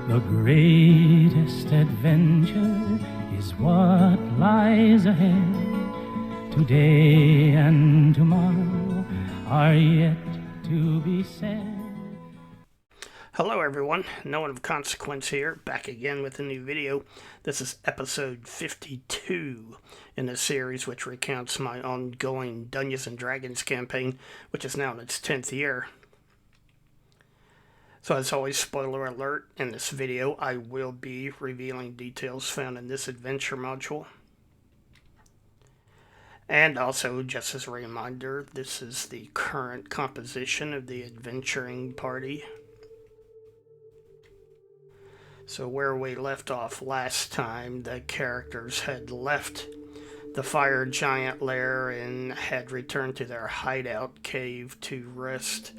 The greatest adventure is what lies ahead. Today and tomorrow are yet to be said. Hello everyone, No One of Consequence here, back again with a new video. This is episode 52 in the series which recounts my ongoing Dungeons & Dragons campaign, which is now in its 10th year. So as always, spoiler alert, in this video I will be revealing details found in this adventure module. And also, just as a reminder, this is the current composition of the adventuring party. So where we left off last time, the characters had left the fire giant lair and had returned to their hideout cave to rest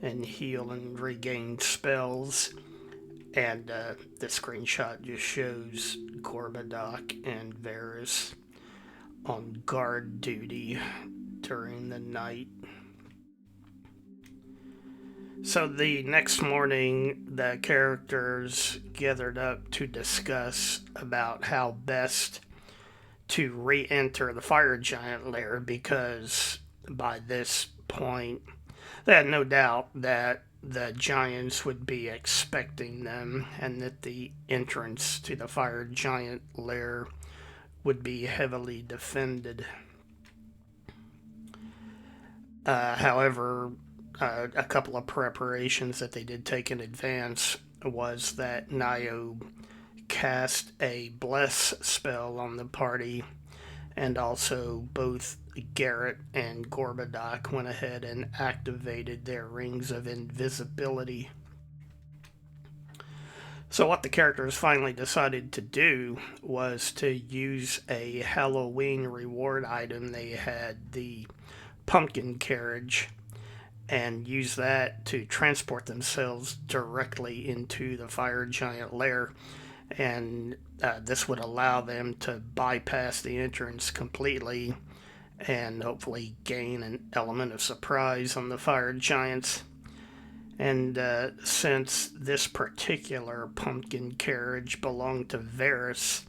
and heal and regain spells. And the screenshot just shows Gorbadoc and Varys on guard duty during the night. So the next morning, the characters gathered up to discuss about how best to re-enter the fire giant lair, because by this point they had no doubt that the giants would be expecting them and that the entrance to the fire giant lair would be heavily defended. However, a couple of preparations that they did take in advance was that Nio cast a bless spell on the party, and also both Garrett and Gorbadoc went ahead and activated their rings of invisibility. So what the characters finally decided to do was to use a Halloween reward item they had, the pumpkin carriage, and use that to transport themselves directly into the fire giant lair. And this would allow them to bypass the entrance completely and hopefully gain an element of surprise on the fire giants. And since this particular pumpkin carriage belonged to Varys,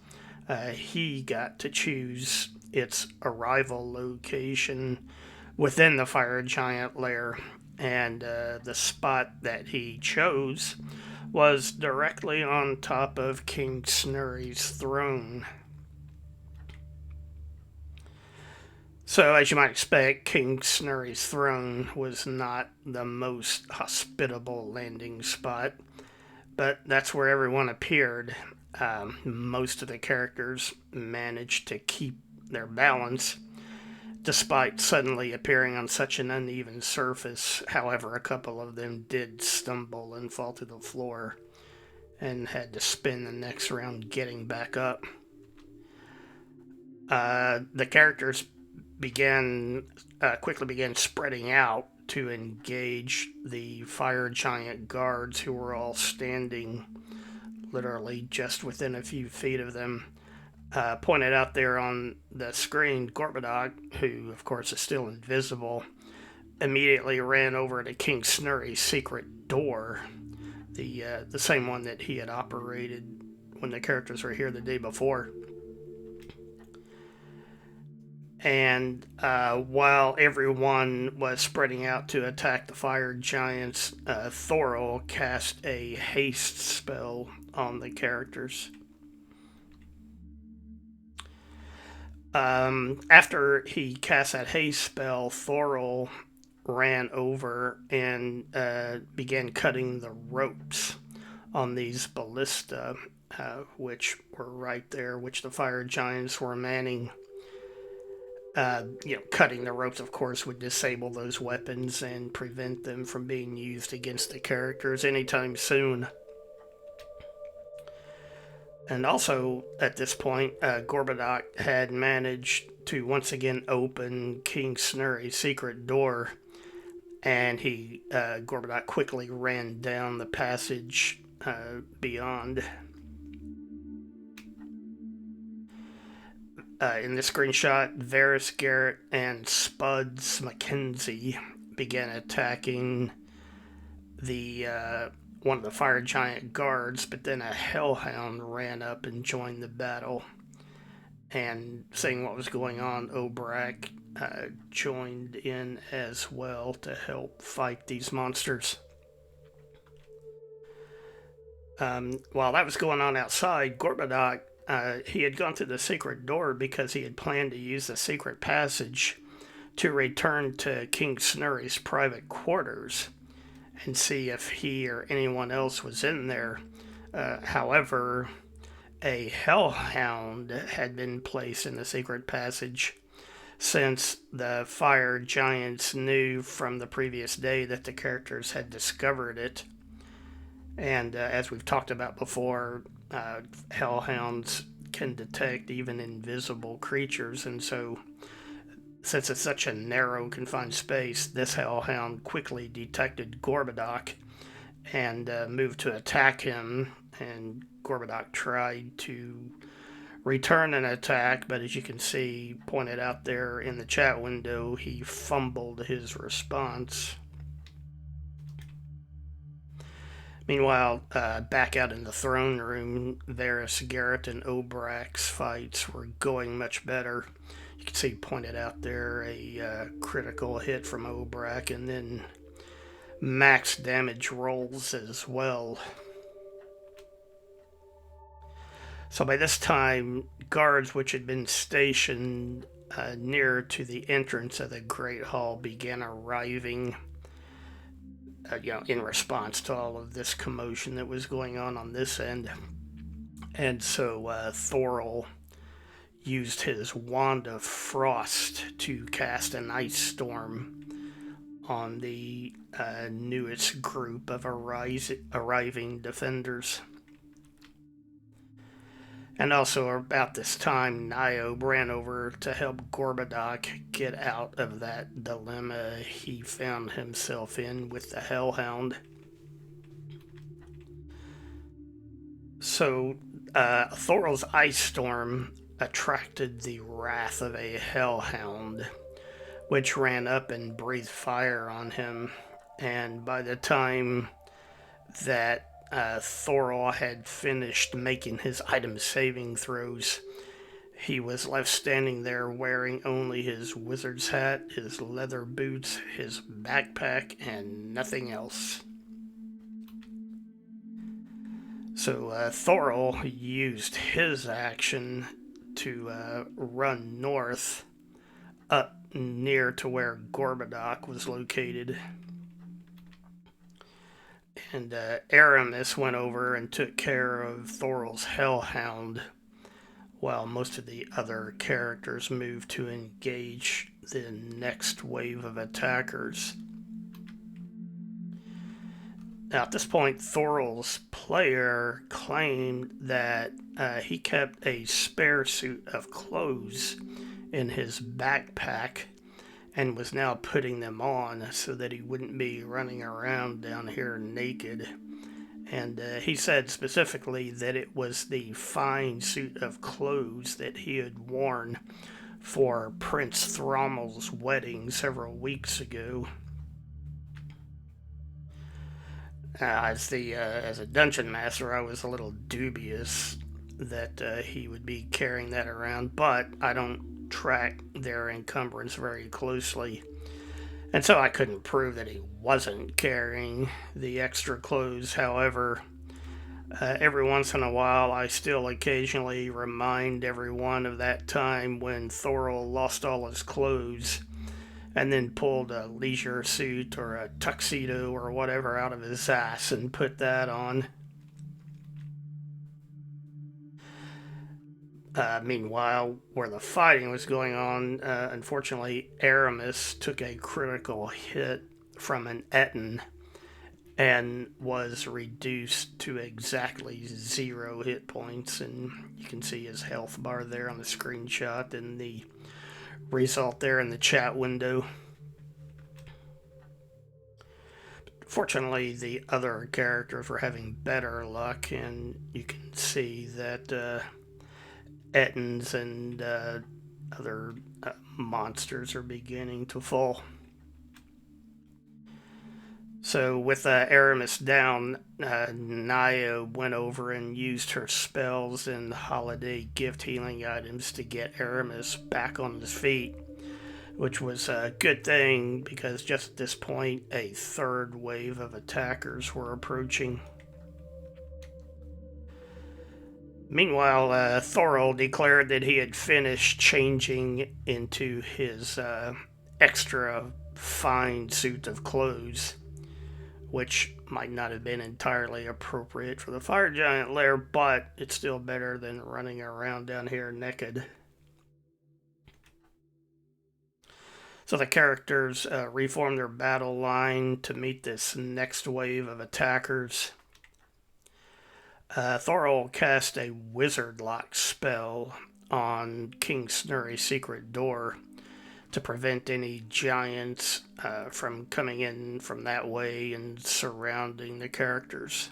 he got to choose its arrival location within the fire giant lair, and the spot that he chose was directly on top of King Snurry's throne. So, as you might expect, King Snurry's throne was not the most hospitable landing spot, but that's where everyone appeared. Most of the characters managed to keep their balance, despite suddenly appearing on such an uneven surface. However, a couple of them did stumble and fall to the floor and had to spend the next round getting back up. The characters quickly began spreading out to engage the fire giant guards, who were all standing literally just within a few feet of them. Pointed out there on the screen, Gorbadoc, who of course is still invisible, immediately ran over to King Snurry's secret door, the same one that he had operated when the characters were here the day before. And while everyone was spreading out to attack the fire giants, Thorol cast a haste spell on the characters. After he cast that haste spell, Thorol ran over and began cutting the ropes on these ballista, which were right there, which the fire giants were manning. Cutting the ropes, of course, would disable those weapons and prevent them from being used against the characters anytime soon. And also, at this point, Gorbadoc had managed to once again open King Snurry's secret door, and Gorbadoc quickly ran down the passage beyond. In this screenshot, Varys, Garrett, and Spuds Mackenzie began attacking the one of the fire giant guards, but then a hellhound ran up and joined the battle. And seeing what was going on, Obrak joined in as well to help fight these monsters. While that was going on outside, Gorbadak, he had gone through the secret door because he had planned to use the secret passage to return to King Snurry's private quarters and see if he or anyone else was in there. However, a hellhound had been placed in the secret passage since the fire giants knew from the previous day that the characters had discovered it. And as we've talked about before, hellhounds can detect even invisible creatures, and so since it's such a narrow, confined space, this hellhound quickly detected Gorbadak and moved to attack him, and Gorbadak tried to return an attack, but as you can see pointed out there in the chat window, he fumbled his response. Meanwhile, back out in the throne room, Varys, Garrett, and Obrak's fights were going much better. You can see pointed out there a critical hit from Obrak, and then max damage rolls as well. So by this time, guards which had been stationed near to the entrance of the Great Hall began arriving. In response to all of this commotion that was going on this end. And so Thorol used his Wand of Frost to cast an ice storm on the newest group of arriving defenders. And also about this time, Niobe ran over to help Gorbadak get out of that dilemma he found himself in with the Hellhound. So, Thorol's ice storm attracted the wrath of a Hellhound, which ran up and breathed fire on him. And by the time that Thorol had finished making his item saving throws, he was left standing there wearing only his wizard's hat, his leather boots, his backpack, and nothing else. So Thorol used his action to run north up near to where Gorbadak was located. And Aramis went over and took care of Thorol's Hellhound, while most of the other characters moved to engage the next wave of attackers. Now, at this point, Thorol's player claimed that he kept a spare suit of clothes in his backpack and was now putting them on so that he wouldn't be running around down here naked. And he said specifically that it was the fine suit of clothes that he had worn for Prince Thrommel's wedding several weeks ago. As a dungeon master, I was a little dubious that he would be carrying that around, but I don't track their encumbrance very closely, and so I couldn't prove that he wasn't carrying the extra clothes. However, every once in a while I still occasionally remind everyone of that time when Thorol lost all his clothes and then pulled a leisure suit or a tuxedo or whatever out of his ass and put that on. Meanwhile, where the fighting was going on, unfortunately, Aramis took a critical hit from an Etten and was reduced to exactly 0 hit points. And you can see his health bar there on the screenshot and the result there in the chat window. Fortunately, the other characters were having better luck, and you can see that Ettins and other monsters are beginning to fall. So with Aramis down, Niobe went over and used her spells and holiday gift healing items to get Aramis back on his feet, which was a good thing because just at this point a third wave of attackers were approaching. Meanwhile, Thorol declared that he had finished changing into his extra fine suit of clothes, which might not have been entirely appropriate for the fire giant lair, but it's still better than running around down here naked. So the characters reform their battle line to meet this next wave of attackers. Thorol cast a wizard lock spell on King Snurry's secret door to prevent any giants from coming in from that way and surrounding the characters.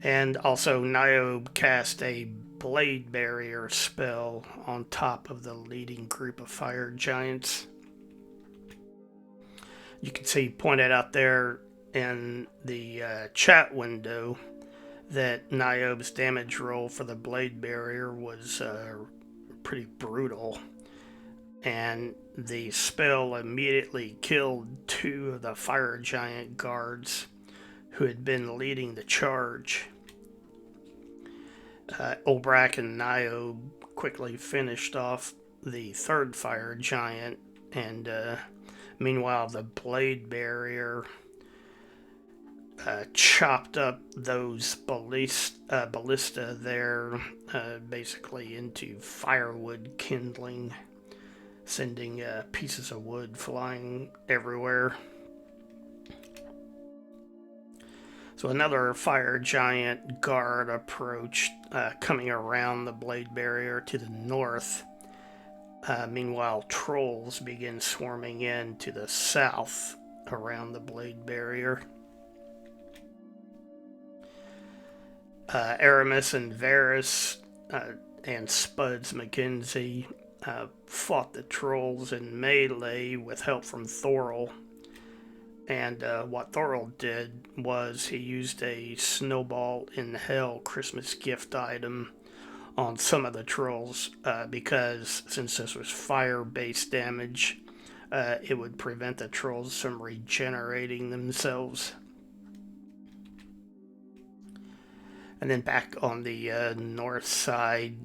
And also, Niobe cast a blade barrier spell on top of the leading group of fire giants. You can see pointed out there in the chat window that Niobe's damage roll for the blade barrier was pretty brutal, and the spell immediately killed two of the fire giant guards who had been leading the charge. Obrak and Niobe quickly finished off the third fire giant, and meanwhile the blade barrier chopped up those ballista there basically into firewood kindling, sending pieces of wood flying everywhere. So another fire giant guard approached, coming around the blade barrier to the north. Meanwhile, trolls begin swarming in to the south around the blade barrier. Aramis and Varys and Spuds McKenzie fought the trolls in melee with help from Thorol. And what Thorol did was he used a snowball in hell Christmas gift item on some of the trolls because since this was fire-based damage, it would prevent the trolls from regenerating themselves. And then back on the north side,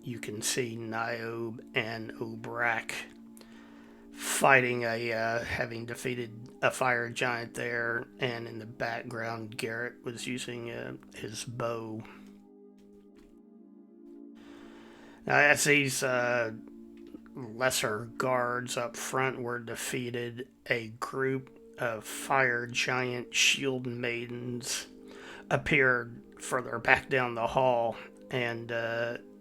you can see Niobe and Obrak fighting having defeated a fire giant there, and in the background Garrett was using his bow. Now, as these lesser guards up front were defeated, a group of fire giant shield maidens appeared further back down the hall, and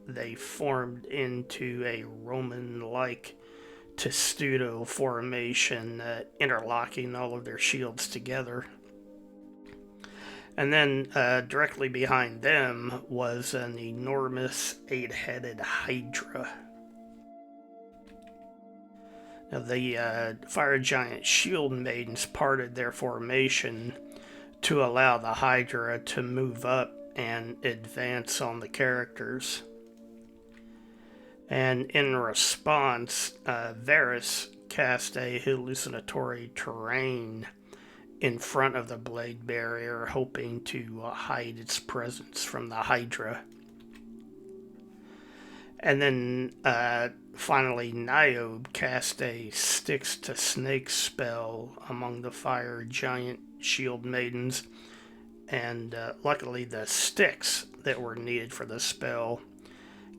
they formed into a Roman-like testudo formation, interlocking all of their shields together. And then directly behind them was an enormous 8-headed hydra. Now the fire giant shield maidens parted their formation to allow the hydra to move up and advance on the characters. And in response, Varys cast a hallucinatory terrain in front of the blade barrier, hoping to hide its presence from the Hydra. And then finally, Niobe cast a sticks to snakes spell among the fire giant shield maidens, and luckily the sticks that were needed for the spell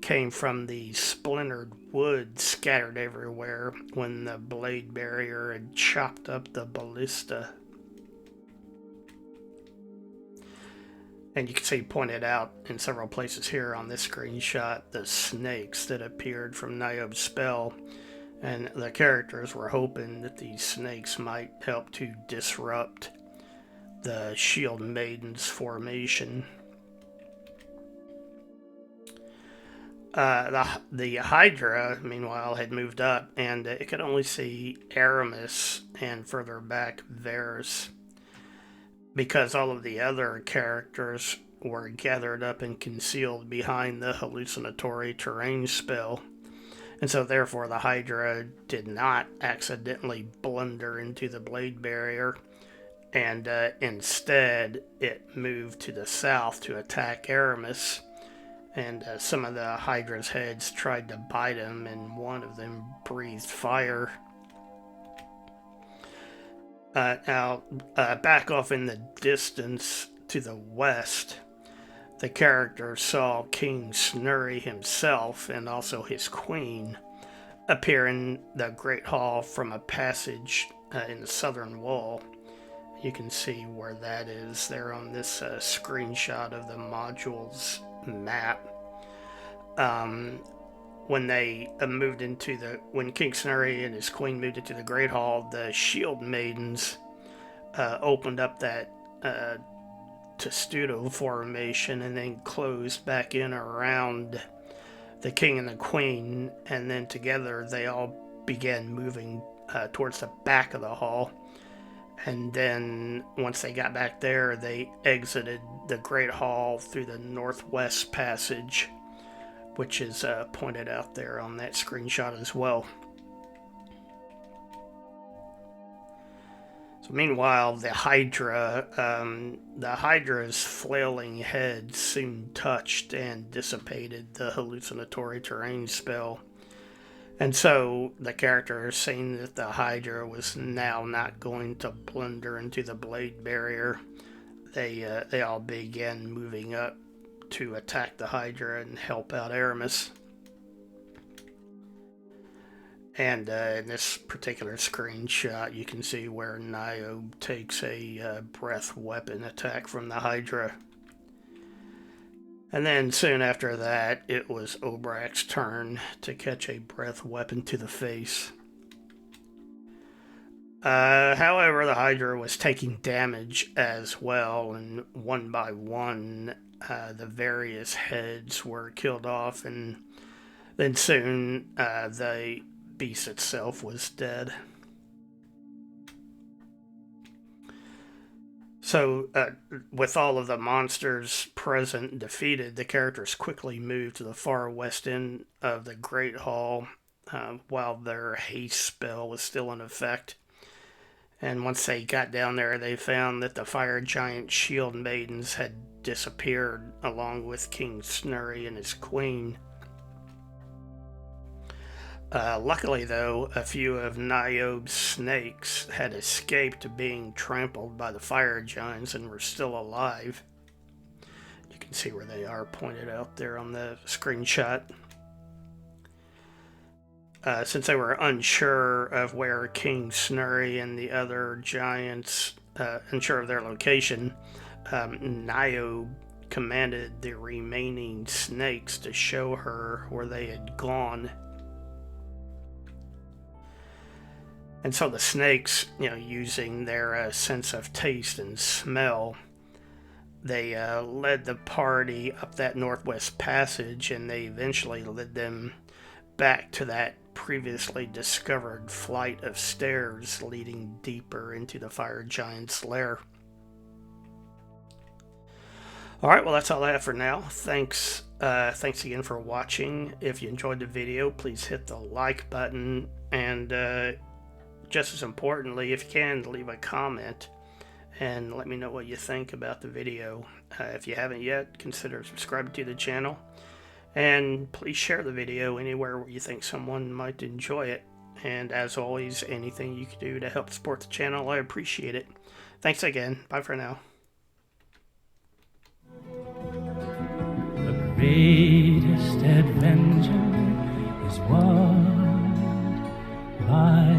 came from the splintered wood scattered everywhere when the blade barrier had chopped up the ballista. And you can see pointed out in several places here on this screenshot the snakes that appeared from Niobe's spell, and the characters were hoping that these snakes might help to disrupt the Shield Maiden's formation. The Hydra, meanwhile, had moved up, and it could only see Aramis and further back Varys, because all of the other characters were gathered up and concealed behind the hallucinatory terrain spell. And so, therefore, the Hydra did not accidentally blunder into the blade barrier, and instead it moved to the south to attack Aramis. And some of the Hydra's heads tried to bite him, and one of them breathed fire. Now, back off in the distance to the west, the character saw King Snurry himself and also his queen appear in the Great Hall from a passage in the southern wall. You can see where that is there on this screenshot of the module's map. When King Snurry and his queen moved into the Great Hall, the Shield Maidens opened up that testudo formation and then closed back in around the king and the queen, and then together they all began moving towards the back of the hall. And then once they got back there, they exited the Great Hall through the northwest passage, which is pointed out there on that screenshot as well. So meanwhile, the Hydra's flailing head soon touched and dissipated the hallucinatory terrain spell. And so the character, seeing that the Hydra was now not going to blunder into the blade barrier, they all began moving up to attack the Hydra and help out Aramis. And in this particular screenshot, you can see where Niobe takes a breath weapon attack from the Hydra. And then soon after that, it was Obrak's turn to catch a breath weapon to the face. However, the Hydra was taking damage as well, and one by one, the various heads were killed off, and then soon the beast itself was dead. So, with all of the monsters present and defeated, the characters quickly moved to the far west end of the Great Hall while their haste spell was still in effect. And once they got down there, they found that the fire giant Shield Maidens had disappeared along with King Snurry and his queen. Luckily, though, a few of Niobe's snakes had escaped being trampled by the fire giants and were still alive. You can see where they are pointed out there on the screenshot. Since they were unsure of where King Snurry and the other giants, unsure of their location, Niobe commanded the remaining snakes to show her where they had gone. And so the snakes, using their sense of taste and smell, they led the party up that northwest passage, and they eventually led them back to that previously discovered flight of stairs leading deeper into the fire giant's lair. Alright, well, that's all I have for now. Thanks again for watching. If you enjoyed the video, please hit the like button, and just as importantly, if you can, leave a comment and let me know what you think about the video. If you haven't yet, consider subscribing to the channel, and please share the video anywhere where you think someone might enjoy it. And as always, anything you can do to help support the channel, I appreciate it. Thanks again. Bye for now. The greatest adventure is what lies